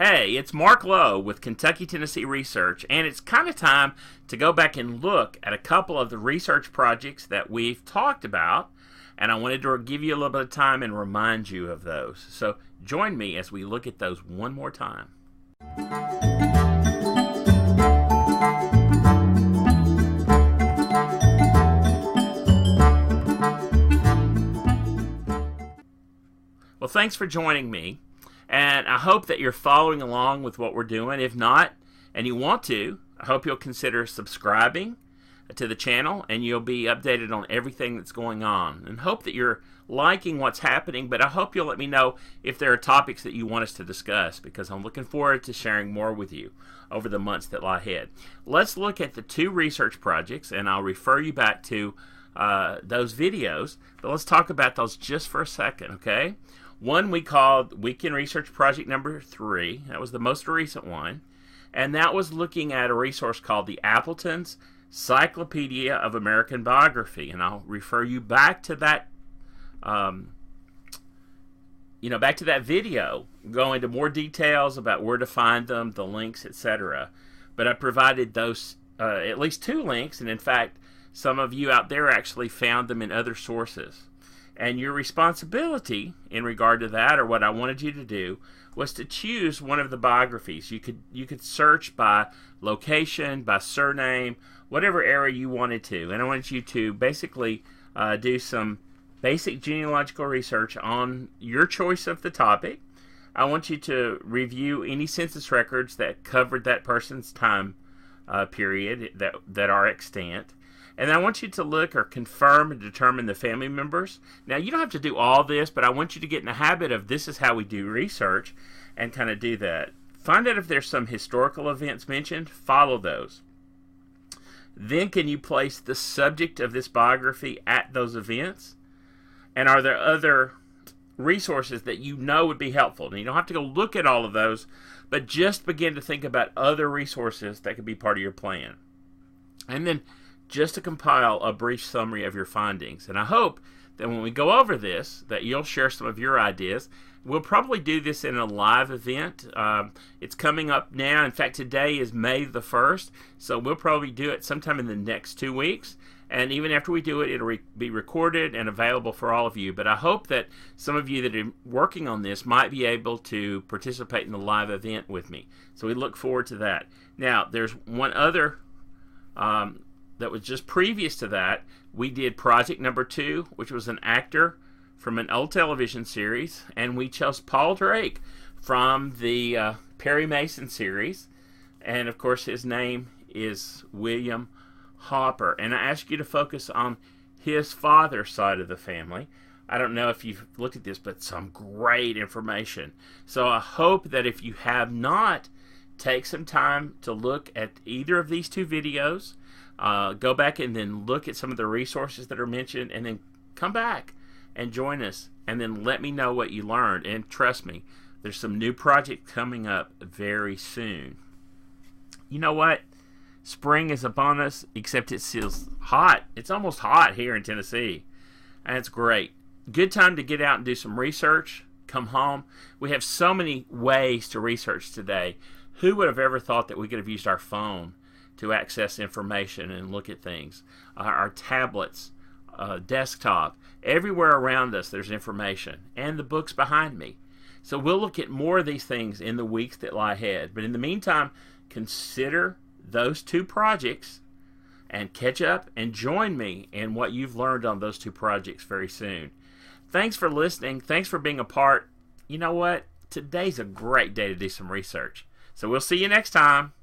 Hey, it's Mark Lowe with Kentucky Tennessee Research, and it's kind of time to go back and look at a couple of the research projects that we've talked about, and I wanted to give you a little bit of time and remind you of those. So join me as we look at those one more time. Well, thanks for joining me. And I hope that you're following along with what we're doing. If not, and you want to, I hope you'll consider subscribing to the channel and you'll be updated on everything that's going on. And hope that you're liking what's happening, but I hope you'll let me know if there are topics that you want us to discuss, because I'm looking forward to sharing more with you over the months that lie ahead. Let's look at the two research projects, and I'll refer you back to those videos, but let's talk about those just for a second, okay? One we called Weekend Research Project number 3. That was the most recent one. And that was looking at a resource called the Appleton's Cyclopedia of American Biography. And I'll refer you back to that, back to that video, go into more details about where to find them, the links, etc. But I provided those, at least 2 links, and in fact, some of you out there actually found them in other sources. And your responsibility in regard to that, or what I wanted you to do, was to choose one of the biographies. You could search by location, by surname, whatever area you wanted to. And I wanted you to basically do some basic genealogical research on your choice of the topic. I want you to review any census records that covered that person's time period that are extant. And I want you to look or confirm and determine the family members. Now, you don't have to do all this, but I want you to get in the habit of this is how we do research and kind of do that. Find out if there's some historical events mentioned. Follow those. Then can you place the subject of this biography at those events? And are there other resources that you know would be helpful? And you don't have to go look at all of those, but just begin to think about other resources that could be part of your plan. And then just to compile a brief summary of your findings. And I hope that when we go over this, that you'll share some of your ideas. We'll probably do this in a live event. It's coming up now. In fact, today is May the 1st, so we'll probably do it sometime in the next 2 weeks. And even after we do it, it'll be recorded and available for all of you. But I hope that some of you that are working on this might be able to participate in the live event with me. So we look forward to that. Now, there's one other that was just previous to that. We did project number 2, which was an actor from an old television series, and we chose Paul Drake from the Perry Mason series, and of course his name is William Hopper. And I ask you to focus on his father's side of the family. I don't know if you've looked at this, but some great information. So I hope that if you have not, take some time to look at either of these 2 videos. Go back and then look at some of the resources that are mentioned, and then come back and join us, and then let me know what you learned. And trust me, there's some new projects coming up very soon. You know what? Spring is upon us, except it feels hot. It's almost hot here in Tennessee, and it's great. Good time to get out and do some research. Come home. We have so many ways to research today. Who would have ever thought that we could have used our phone to access information and look at things? Our tablets, desktop, everywhere around us there's information, and the books behind me. So we'll look at more of these things in the weeks that lie ahead. But in the meantime, consider those 2 projects and catch up and join me in what you've learned on those 2 projects very soon. Thanks for listening. Thanks for being a part. You know what? Today's a great day to do some research. So we'll see you next time.